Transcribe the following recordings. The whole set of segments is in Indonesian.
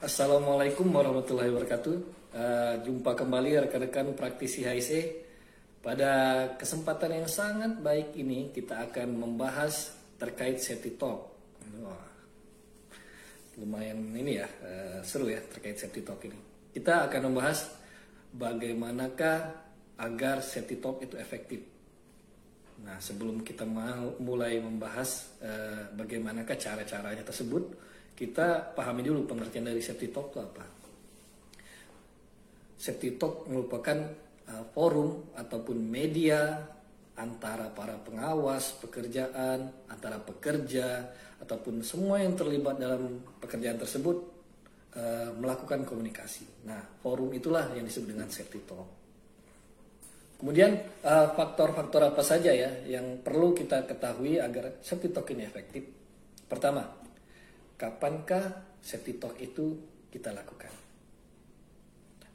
Assalamualaikum warahmatullahi wabarakatuh. Jumpa kembali rekan-rekan praktisi HSE. Pada kesempatan yang sangat baik ini kita akan membahas terkait safety talk. Wah, lumayan ini ya, seru ya terkait safety talk ini. Kita akan membahas bagaimanakah agar safety talk itu efektif. Nah, sebelum kita mulai membahas bagaimanakah cara-caranya tersebut, kita pahami dulu pengertian dari safety talk itu apa. Safety talk merupakan forum ataupun media antara para pengawas pekerjaan, antara pekerja ataupun semua yang terlibat dalam pekerjaan tersebut melakukan komunikasi. Nah, forum itulah yang disebut dengan safety talk. Kemudian faktor-faktor apa saja ya yang perlu kita ketahui agar safety talk ini efektif? Pertama, kapankah safety talk itu kita lakukan?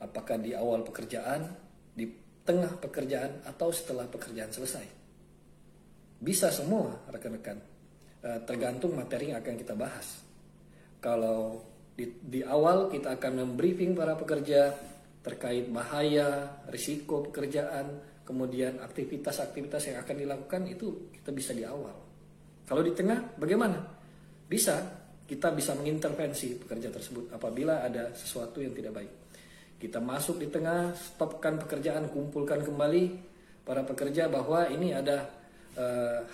Apakah di awal pekerjaan, di tengah pekerjaan, atau setelah pekerjaan selesai? Bisa semua rekan-rekan, tergantung materi yang akan kita bahas. Kalau di awal kita akan membriefing para pekerja terkait bahaya, risiko pekerjaan, kemudian aktivitas-aktivitas yang akan dilakukan, itu kita bisa di awal. Kalau di tengah bagaimana? Kita bisa mengintervensi pekerja tersebut apabila ada sesuatu yang tidak baik. Kita masuk di tengah, stopkan pekerjaan, kumpulkan kembali para pekerja bahwa ini ada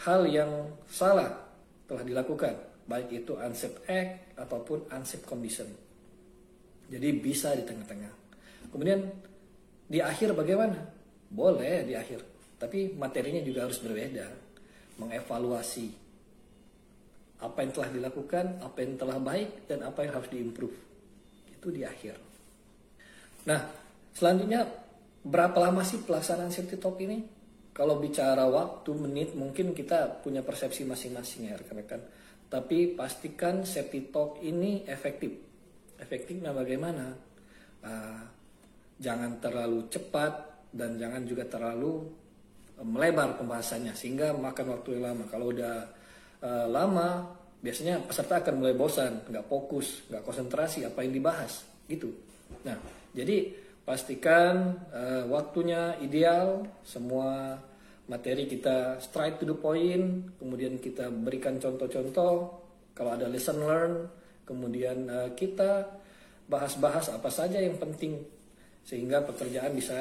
hal yang salah telah dilakukan, baik itu unsafe act ataupun unsafe condition. Jadi bisa di tengah-tengah. Kemudian di akhir bagaimana? Boleh di akhir, tapi materinya juga harus berbeda. Mengevaluasi apa yang telah dilakukan, apa yang telah baik, dan apa yang harus diimprove. Itu di akhir. Nah, selanjutnya berapa lama sih pelaksanaan safety talk ini? Kalau bicara waktu, menit, mungkin kita punya persepsi masing-masing ya rekan-rekan. Tapi pastikan safety talk ini efektif. Efektifnya bagaimana? Jangan terlalu cepat dan jangan juga terlalu melebar pembahasannya sehingga makan waktu yang lama. Kalau udah lama, biasanya peserta akan mulai bosan, nggak fokus, nggak konsentrasi apa yang dibahas, gitu. Nah, jadi pastikan waktunya ideal, semua materi kita straight to the point, kemudian kita berikan contoh-contoh, kalau ada lesson learn, kemudian kita bahas-bahas apa saja yang penting sehingga pekerjaan bisa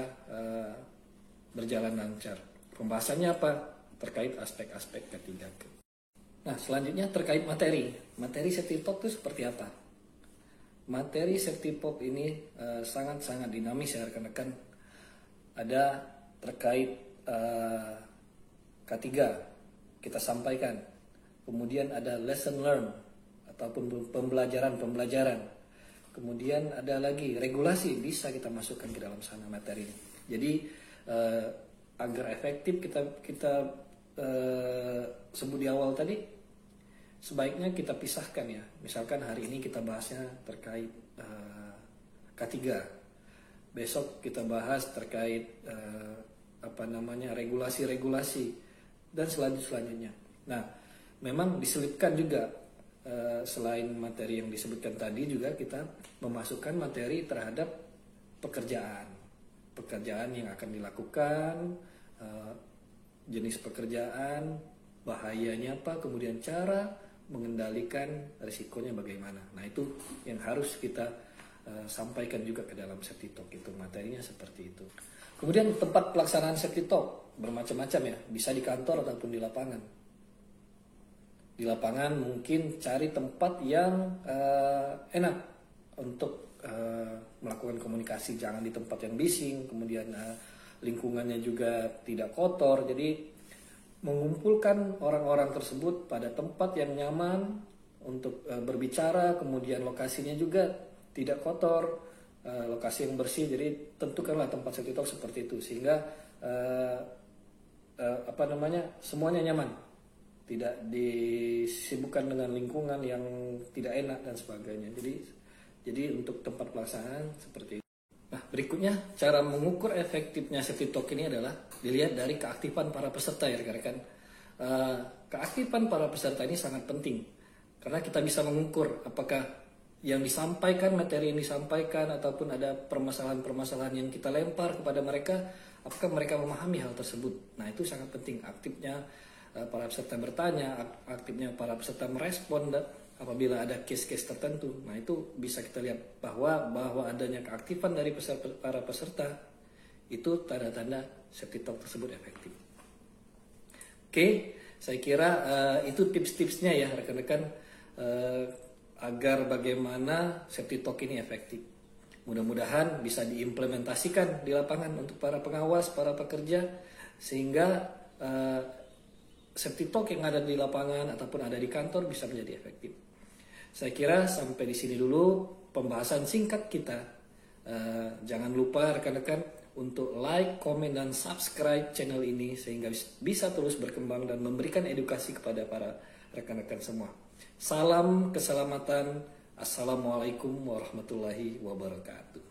berjalan lancar. Pembahasannya apa? Terkait aspek-aspek ketiga. Nah, selanjutnya terkait materi. Materi safety talk itu seperti apa? Materi safety talk ini sangat-sangat dinamis ya rekan-rekan. Ada terkait K3 kita sampaikan. Kemudian ada lesson learn ataupun pembelajaran. Kemudian ada lagi regulasi, bisa kita masukkan ke dalam sana materi ini. Jadi agar efektif kita sebut di awal tadi, sebaiknya kita pisahkan ya. Misalkan hari ini kita bahasnya terkait K3. Besok kita bahas terkait regulasi-regulasi dan selanjutnya. Nah, memang diselipkan juga selain materi yang disebutkan tadi juga kita memasukkan materi terhadap pekerjaan yang akan dilakukan, jenis pekerjaan, bahayanya apa, kemudian cara mengendalikan risikonya bagaimana. Nah, itu yang harus kita sampaikan juga ke dalam safety talk itu, materinya seperti itu. Kemudian tempat pelaksanaan safety talk bermacam-macam ya, bisa di kantor ataupun di lapangan. Di lapangan mungkin cari tempat yang enak untuk melakukan komunikasi, jangan di tempat yang bising, kemudian lingkungannya juga tidak kotor. Jadi mengumpulkan orang-orang tersebut pada tempat yang nyaman untuk berbicara, kemudian lokasinya juga tidak kotor, lokasi yang bersih. Jadi tentukanlah tempat safety talk seperti itu sehingga semuanya nyaman, tidak disibukkan dengan lingkungan yang tidak enak dan sebagainya. Jadi untuk tempat pelaksanaan seperti itu. Nah, berikutnya cara mengukur efektifnya safety talk ini adalah dilihat dari keaktifan para peserta ya rekan-rekan. Keaktifan para peserta ini sangat penting karena kita bisa mengukur apakah yang disampaikan, materi yang disampaikan, ataupun ada permasalahan-permasalahan yang kita lempar kepada mereka, apakah mereka memahami hal tersebut. Nah, itu sangat penting. Aktifnya para peserta bertanya, aktifnya para peserta merespon apabila ada case-case tertentu. Nah, itu bisa kita lihat bahwa adanya keaktifan dari para peserta itu tanda-tanda safety talk tersebut efektif. Oke, saya kira itu tips-tipsnya ya rekan-rekan, agar bagaimana safety talk ini efektif. Mudah-mudahan bisa diimplementasikan di lapangan untuk para pengawas, para pekerja, sehingga safety talk yang ada di lapangan ataupun ada di kantor bisa menjadi efektif. Saya kira sampai di sini dulu pembahasan singkat kita. Jangan lupa rekan-rekan untuk like, komen, dan subscribe channel ini sehingga bisa terus berkembang dan memberikan edukasi kepada para rekan-rekan semua. Salam keselamatan. Assalamualaikum warahmatullahi wabarakatuh.